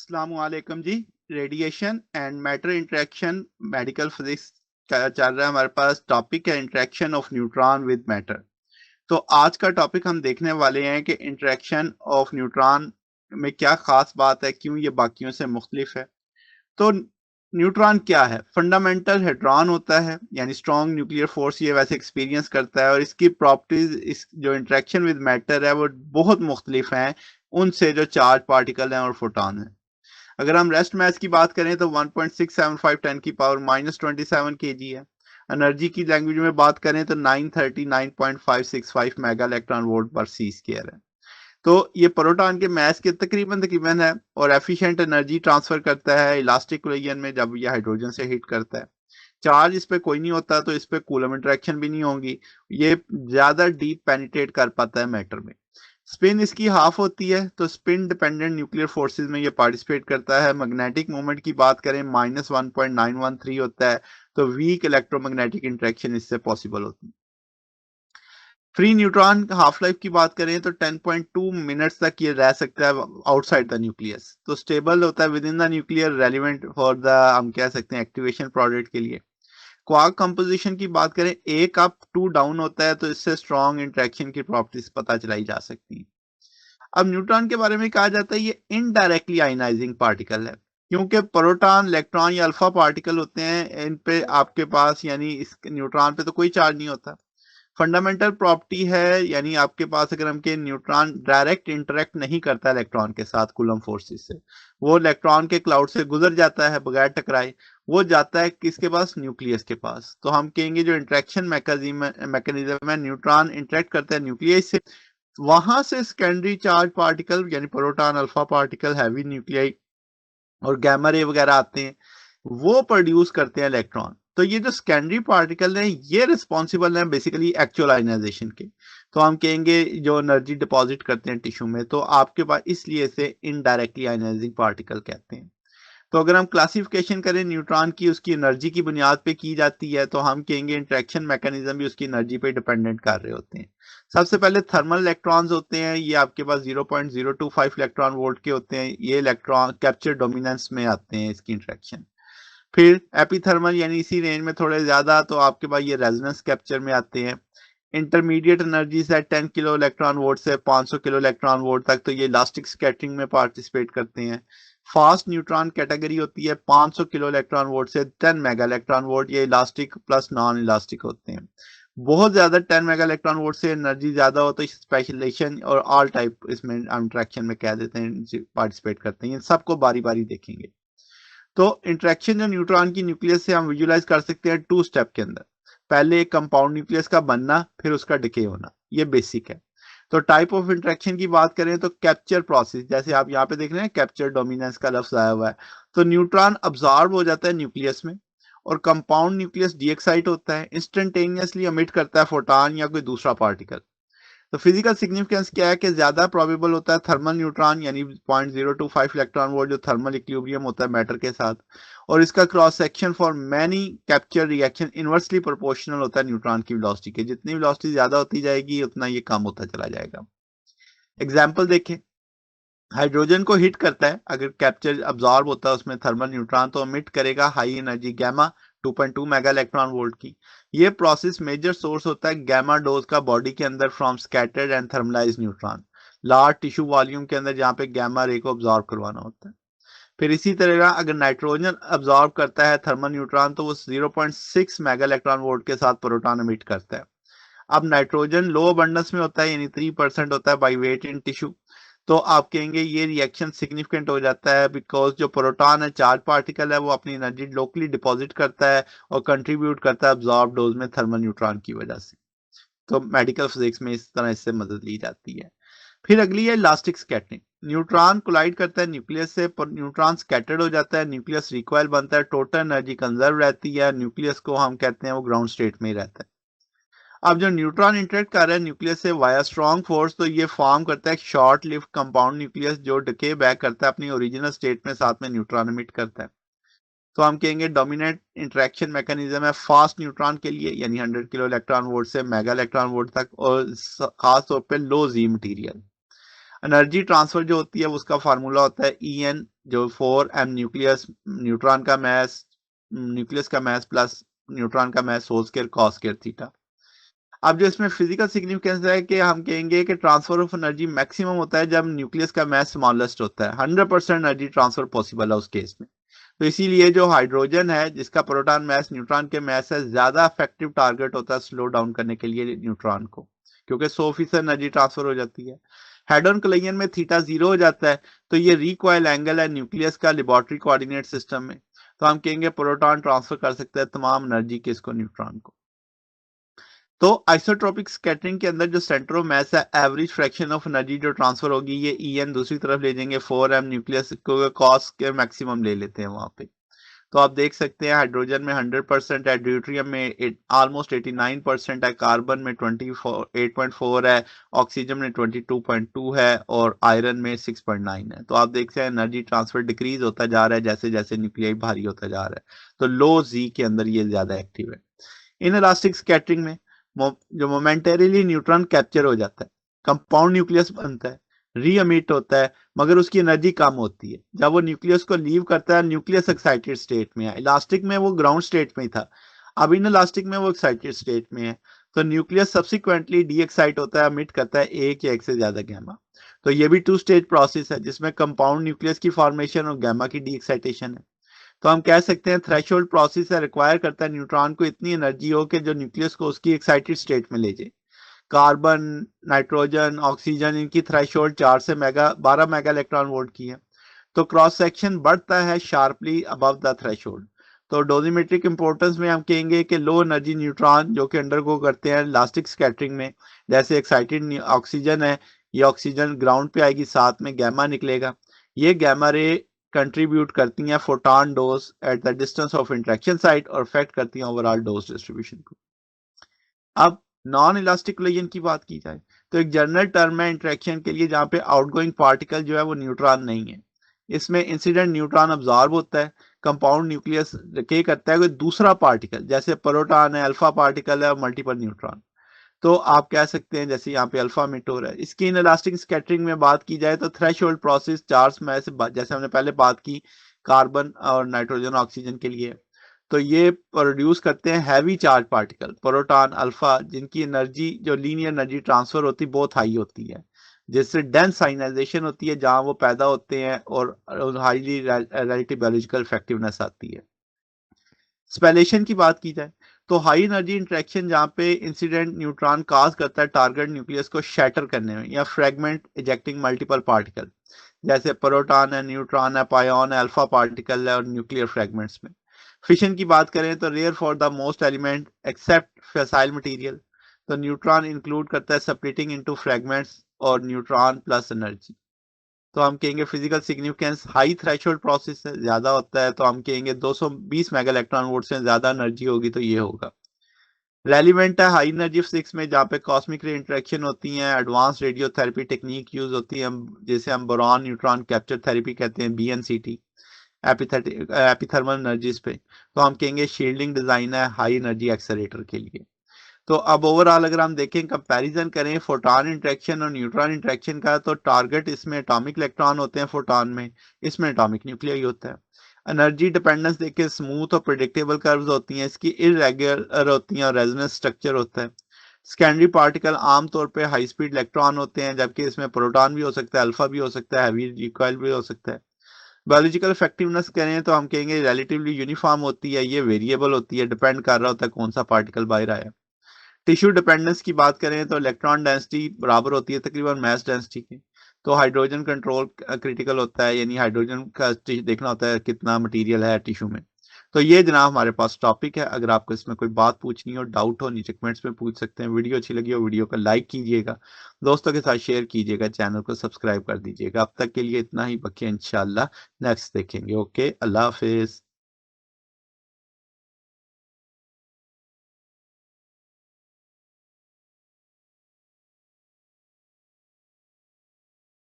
अस्सलामुअलैकुम जी। Radiation and matter interaction medical physics का चल रहा है। हमारे पास टॉपिक है interaction of neutron with matter. तो आज का टॉपिक हम देखने वाले हैं कि इंटरेक्शन ऑफ न्यूट्रॉन में क्या खास बात है, क्यों ये बाकियों से मुख्तलिफ है। तो न्यूट्रॉन क्या है? फंडामेंटल हेड्रॉन होता है, यानी स्ट्रॉन्ग न्यूक्लियर फोर्स ये वैसे एक्सपीरियंस करता है, और इसकी प्रॉपर्टीज, इस जो इंटरेक्शन विद मैटर है वो बहुत मुख्तलिफ हैं उनसे जो चार्ज पार्टिकल हैं और फोटॉन है। अगर हम रेस्ट मास की बात करें तो 1.675 10 की पावर -27 kg है। एनर्जी की लैंग्वेज में बात करें तो 939.565 मेगा इलेक्ट्रॉन वोल्ट पर सी स्क्वायर है। तो ये प्रोटॉन के मास के तकरीबन तकरीबन है, और एफिशिएंट एनर्जी ट्रांसफर करता है इलास्टिक कोलिजन में जब ये हाइड्रोजन से हिट करता है। चार्ज इस पे कोई नहीं होता, तो इस पे कूलम इंटरेक्शन भी नहीं होगी। ये ज्यादा डीप पेनिट्रेट कर पाता है मैटर में। स्पिन इसकी हाफ होती है, तो स्पिन डिपेंडेंट न्यूक्लियर फोर्सेस में ये पार्टिसिपेट करता है। मैग्नेटिक मोमेंट की बात करें -1.913 होता है, तो वीक इलेक्ट्रोमैग्नेटिक इंटरेक्शन इससे पॉसिबल होती है। फ्री न्यूट्रॉन हाफ लाइफ की बात करें तो 10.2 मिनट्स तक ये रह सकता है आउटसाइड द न्यूक्लियस। तो स्टेबल होता है with in the nuclear, relevant for the, हम कह सकते हैं, एक्टिवेशन प्रोडक्ट के लिए। क्वार्क कंपोजिशन की बात करें, एक अप टू डाउन होता है, तो इससे स्ट्रॉन्ग इंटरेक्शन की प्रॉपर्टीज पता चलाई जा सकती है। अब न्यूट्रॉन के बारे में कहा जाता है ये इनडायरेक्टली आयनाइजिंग पार्टिकल है, क्योंकि प्रोटॉन, इलेक्ट्रॉन या अल्फा पार्टिकल होते हैं, इन पे आपके पास, यानी इस न्यूट्रॉन पे तो कोई चार्ज नहीं होता। फंडामेंटल प्रॉपर्टी है, यानी आपके पास अगर हम के न्यूट्रॉन डायरेक्ट इंटरेक्ट नहीं करता इलेक्ट्रॉन के साथ कूलम फोर्सेस से, वो इलेक्ट्रॉन के क्लाउड से गुजर जाता है बगैर टकराए, वो जाता है किसके पास? न्यूक्लियस के पास। तो हम कहेंगे जो इंटरेक्शन मैकेनिज्म है, न्यूट्रॉन इंटरेक्ट करता है न्यूक्लियस से, वहां से सेकेंडरी चार्ज पार्टिकल यानी proton, alpha particle, heavy nuclei और गैमा रे वगैरह आते हैं, वो प्रोड्यूस करते हैं इलेक्ट्रॉन। तो ये जो सेकेंडरी पार्टिकल हैं ये रिस्पॉन्सिबल हैं बेसिकली एक्चुअल आयनाइजेशन के। तो हम कहेंगे जो एनर्जी डिपॉजिट करते हैं टिश्यू में, तो आपके पास इसलिए से इनडायरेक्टली आयनाइजिंग पार्टिकल कहते हैं। तो अगर हम क्लासिफिकेशन करें न्यूट्रॉन की, उसकी एनर्जी की बुनियाद पे की जाती है, तो हम कहेंगे इंटरेक्शन मैकेनिज्म भी उसकी एनर्जी पे डिपेंडेंट कर रहे होते हैं। सबसे पहले थर्मल इलेक्ट्रॉन्स होते हैं, ये आपके पास 0.025 इलेक्ट्रॉन वोल्ट के होते हैं। ये इलेक्ट्रॉन कैप्चर डोमिनेंस में आते हैं इसकी इंटरेक्शन। फिर एपीथर्मल, यानी इसी रेंज में थोड़े ज्यादा, तो आपके पास ये रेजोनेंस कैप्चर में आते हैं। इंटरमीडिएट एनर्जी से 10 किलो इलेक्ट्रॉन वोल्ट से 500 किलो इलेक्ट्रॉन वोल्ट तक, तो ये इलास्टिक स्कैटरिंग में पार्टिसिपेट करते हैं। फास्ट न्यूट्रॉन कैटेगरी होती है 500 किलो इलेक्ट्रॉन वोल्ट से 10 मेगा इलेक्ट्रॉन वोल्ट, ये इलास्टिक प्लस नॉन इलास्टिक होते हैं। बहुत ज्यादा 10 मेगा इलेक्ट्रॉन वोल्ट से एनर्जी ज्यादा हो तो स्पेशलाइजेशन और ऑल टाइप इसमें इंटरेक्शन में कह देते हैं पार्टिसिपेट करते हैं। सबको बारी बारी देखेंगे। तो इंटरेक्शन जो न्यूट्रॉन की न्यूक्लियस से हम विजुलाइज कर सकते हैं 2 स्टेप के अंदर। पहले एक कंपाउंड न्यूक्लियस का बनना, फिर उसका डिके होना, ये बेसिक है। तो टाइप ऑफ इंटरेक्शन की बात करें तो कैप्चर प्रोसेस, जैसे आप यहाँ पे देख रहे हैं कैप्चर डोमिनेंस का लफ्ज आया हुआ है। तो न्यूट्रॉन अब्सॉर्ब हो जाता है न्यूक्लियस में, और कंपाउंड न्यूक्लियस डीएक्साइट होता है, इंस्टेंटेनियसली एमिट करता है फोटॉन या कोई दूसरा पार्टिकल। तो फिजिकल सिग्निफिकेंस क्या है कि ज्यादा प्रोबेबल होता है थर्मल न्यूट्रॉन, यानी 0.025 इलेक्ट्रॉन वोल्ट, जो थर्मल इक्विलिब्रियम होता है मैटर के साथ, और इसका cross section for many capture reaction inversely proportional होता है न्यूट्रॉन की वेलोसिटी के। जितनी वेलोसिटी ज्यादा होती जाएगी उतना ये कम होता चला जाएगा। एग्जाम्पल देखें, हाइड्रोजन को हिट करता है, अगर कैप्चर अब्सॉर्ब होता है उसमें थर्मल न्यूट्रॉन, तो एमिट करेगा high energy gamma 2.2 mega electron volt की। ये प्रोसेस मेजर सोर्स होता है गैमा डोज का बॉडी के अंदर from scattered and thermalised neutron, large tissue volume के अंदर जहां पे गैमा रे को अब्सॉर्ब करवाना होता है। फिर इसी तरह अगर नाइट्रोजन अब्सॉर्ब करता है थर्मल न्यूट्रॉन, तो वो 0.6 मेगा इलेक्ट्रॉन वोल्ट के साथ प्रोटॉन एमिट करता है। अब नाइट्रोजन लो अबंडेंस में होता है, यानी 3% होता है बाई वेट इन टिश्यू, तो आप कहेंगे ये रिएक्शन सिग्निफिकेंट हो जाता है, बिकॉज जो प्रोटॉन है, चार्ज पार्टिकल है, वो अपनी एनर्जी लोकली डिपॉजिट करता है और कंट्रीब्यूट करता है अब्सॉर्ब डोज में थर्मल न्यूट्रॉन की वजह से। तो मेडिकल फिजिक्स में इस तरह इससे मदद ली जाती है। फिर अगली है इलास्टिक स्कैटरिंग। न्यूट्रॉन कोलाइड करता है न्यूक्लियस से, पर न्यूट्रॉन स्कैटर्ड हो जाता है, न्यूक्लियस रिकॉइल बनता है, टोटल एनर्जी कंजर्व रहती है, न्यूक्लियस को हम कहते हैं वो ग्राउंड स्टेट में ही रहता है। अब जो न्यूट्रॉन इंटरेक्ट कर रहा है न्यूक्लियस से वाया स्ट्रॉन्ग फोर्स, तो ये फॉर्म करता है शॉर्ट लिव्ड कंपाउंड न्यूक्लियस जो डिके बैक करता है अपनी ओरिजिनल स्टेट में, साथ में न्यूट्रॉन एमिट करता है। तो हम कहेंगे डोमिनेंट इंटरेक्शन मैकेनिज्म है फास्ट न्यूट्रॉन के लिए, यानी 100 किलो इलेक्ट्रॉन वोल्ट से मेगा इलेक्ट्रॉन वोल्ट तक, और खास तौर पे लो जी मटीरियल। एनर्जी ट्रांसफर जो होती है उसका फार्मूला होता है जो 4m न्यूक्लियस, न्यूट्रॉन का मास, न्यूक्लियस का मास प्लस न्यूट्रॉन का mass whole square cos square theta. अब जो इसमें फिजिकल सिग्निफिकेंस है कि हम कहेंगे कि ट्रांसफर ऑफ एनर्जी मैक्सिमम होता है जब न्यूक्लियस का मास स्मॉलेस्ट होता है, 100% एनर्जी ट्रांसफर पॉसिबल है उस केस में। तो इसीलिए जो हाइड्रोजन है जिसका प्रोटॉन मास न्यूट्रॉन के मास से ज्यादा इफेक्टिव टारगेट होता है स्लो डाउन करने के लिए न्यूट्रॉन को, क्योंकि 100% एनर्जी ट्रांसफर हो जाती है। हेड ऑन कोलिजन में थीटा 0 हो जाता है, तो ये रिकॉइल एंगल है न्यूक्लियस का लेबोरेटरी कोऑर्डिनेट सिस्टम में, तो हम कहेंगे प्रोटॉन ट्रांसफर कर सकता है तमाम एनर्जी किसको, न्यूट्रॉन को। तो आइसोट्रोपिक स्कैटरिंग के अंदर जो सेंटर ऑफ मास है, एवरेज फ्रैक्शन ऑफ एनर्जी जो ट्रांसफर होगी, ये En दूसरी तरफ ले जाएंगे, 4m न्यूक्लियस को कॉस के मैक्सिमम ले लेते हैं वहां पे। तो आप देख सकते हैं हाइड्रोजन में 100% है, ड्यूट्रियम में ऑलमोस्ट 89% है, कार्बन में 8.4 है, ऑक्सीजन में 22.2 है और आयरन में 6.9 है। तो आप देखते हैं एनर्जी ट्रांसफर डिक्रीज होता जा रहा है जैसे जैसे न्यूक्लियाई भारी होता जा रहा है, तो लो जी के अंदर ये ज्यादा एक्टिव है। इन इलास्टिक स्कैटरिंग में जो मोमेंटरीली न्यूट्रॉन कैप्चर हो जाता है, कंपाउंड न्यूक्लियस बनता है, रीअमिट होता है, मगर उसकी एनर्जी कम होती है। जब वो न्यूक्लियस को लीव करता है, न्यूक्लियस एक्साइटेड स्टेट में है, इलास्टिक में वो ग्राउंड स्टेट में ही था, अब इन इलास्टिक में वो एक्साइटेड स्टेट में है, तो न्यूक्लियस सब्सिक्वेंटली डी एक्साइट होता है, अमिट करता है एक या एक से ज्यादा गैमा। तो ये भी 2 स्टेज प्रोसेस है जिसमें कंपाउंड न्यूक्लियस की फॉर्मेशन और गैमा की डी एक्साइटेशन है। तो हम कह सकते हैं थ्रेशोल्ड प्रोसेस है, रिक्वायर करता है न्यूट्रॉन को इतनी एनर्जी हो कि जो न्यूक्लियस को उसकी एक्साइटेड स्टेट में ले जाए। कार्बन, नाइट्रोजन, ऑक्सीजन, इनकी थ्रेशोल्ड 4 से 12 मेगा इलेक्ट्रॉन वोल्ट की है। तो क्रॉस सेक्शन बढ़ता है शार्पली अबव द थ्रेशोल्ड। तो डोजीमेट्रिक इंपॉर्टेंस में हम कहेंगे कि लो एनर्जी न्यूट्रॉन जो कि अंडरगो करते हैं इलास्टिक स्कैटरिंग में, जैसे एक्साइटेड ऑक्सीजन है, ये ऑक्सीजन ग्राउंड पे आएगी, साथ में गैमा निकलेगा, ये गैमा रे कंट्रीब्यूट करती हैं photon dose at the distance of interaction site और अफेक्ट करती हैं ओवरऑल डोज डिस्ट्रीब्यूशन को। अब नॉन इलास्टिक कोलिजन की बात की जाए तो एक जनरल टर्म है इंटरेक्शन के लिए जहां पे आउटगोइंग पार्टिकल जो है वो न्यूट्रॉन नहीं है, इसमें इंसिडेंट न्यूट्रॉन अब्जॉर्ब होता है, कंपाउंड न्यूक्लियस डिके करता है कोई दूसरा पार्टिकल, जैसे प्रोटॉन है, अल्फा पार्टिकल है और मल्टीपल न्यूट्रॉन। तो आप कह सकते हैं जैसे यहाँ पे अल्फा मिट हो रहा है। इसकी इन इलास्टिक स्कैटरिंग में बात की जाए तो थ्रेशोल्ड प्रोसेस चार्ज में से जैसे हमने पहले बात की कार्बन और नाइट्रोजन ऑक्सीजन के लिए, तो ये प्रोड्यूस करते हैं heavy charge particle proton alpha, जिनकी एनर्जी जो लीनियर एनर्जी ट्रांसफर होती है बहुत हाई होती है, जिससे डेंस आयनाइजेशन होती है जहां वो पैदा होते हैं और हाईली रिलेटिव बायोलॉजिकल इफेक्टिवनेस आती है। स्पेलेशन की बात की जाए तो हाई एनर्जी इंटरेक्शन जहां पे इंसिडेंट न्यूट्रॉन काज करता है टारगेट न्यूक्लियस को शैटर करने में या फ्रेगमेंट इजेक्टिंग मल्टीपल पार्टिकल, जैसे प्रोटॉन है, न्यूट्रॉन है, पायोन है, अल्फा पार्टिकल है और न्यूक्लियर फ्रेगमेंट्स में। फिशन की बात करें तो rare for the most element except fissile material, तो न्यूट्रॉन इंक्लूड करता है स्प्लिटिंग इनटू फ्रेगमेंट्स और न्यूट्रॉन प्लस एनर्जी। तो हम कहेंगे physical significance high threshold process से ज्यादा होता है, तो हम कहेंगे 220 मेगा इलेक्ट्रॉन वोल्ट से ज्यादा एनर्जी होगी तो ये होगा रेलिवेंट है हाई एनर्जी फिजिक्स में, जहाँ पे कॉस्मिक रे इंटरेक्शन होती है, advance radio therapy technique use होती है, जैसे हम बोरॉन न्यूट्रॉन कैप्चर थेरेपी कहते हैं, BNCT, एपिथर्मल एनर्जीज पे। तो हम कहेंगे शील्डिंग डिजाइन है हाई एनर्जी एक्सेलरेटर के लिए। तो अब ओवरऑल अगर हम देखें कंपैरिजन करें फोटॉन इंटरेक्शन और न्यूट्रॉन इंटरेक्शन का, तो टारगेट इसमें एटॉमिक इलेक्ट्रॉन होते हैं फोटॉन में, इसमें एटॉमिक न्यूक्लियाई होता है। एनर्जी डिपेंडेंस देखें स्मूथ और प्रिडिक्टेबल कर्व्स होती हैं, इसकी इरेगुलर होती हैं और रेजोनेंस स्ट्रक्चर होता है। सेकेंडरी पार्टिकल आमतौर पे हाई स्पीड इलेक्ट्रॉन होते हैं, जबकि इसमें प्रोटॉन भी हो सकता है, अल्फा भी हो सकता है, हैवी रिकॉइल भी हो सकता है। बायोलॉजिकल इफेक्टिवनेस करें तो हम कहेंगे रिलेटिवली यूनिफॉर्म होती है, ये वेरिएबल होती है, डिपेंड कर रहा होता है कौन सा पार्टिकल बाहर आया। टिश्यू डिपेंडेंस की बात करें तो इलेक्ट्रॉन डेंसिटी बराबर होती है तकरीबन मास डेंसिटी की। तो हाइड्रोजन कंट्रोल क्रिटिकल होता है, यानी हाइड्रोजन का देखना होता है कितना मटेरियल है टिश्यू में। तो ये जनाब हमारे पास टॉपिक है, अगर आपको इसमें कोई बात पूछनी हो, डाउट हो, नीचे कमेंट्स में पूछ सकते हैं। वीडियो अच्छी लगी हो वीडियो को लाइक कीजिएगा, दोस्तों के साथ शेयर कीजिएगा, चैनल को सब्सक्राइब कर दीजिएगा। अब तक के लिए इतना ही, बाकी इंशाल्लाह नेक्स्ट देखेंगे। ओके, अल्लाह हाफिज।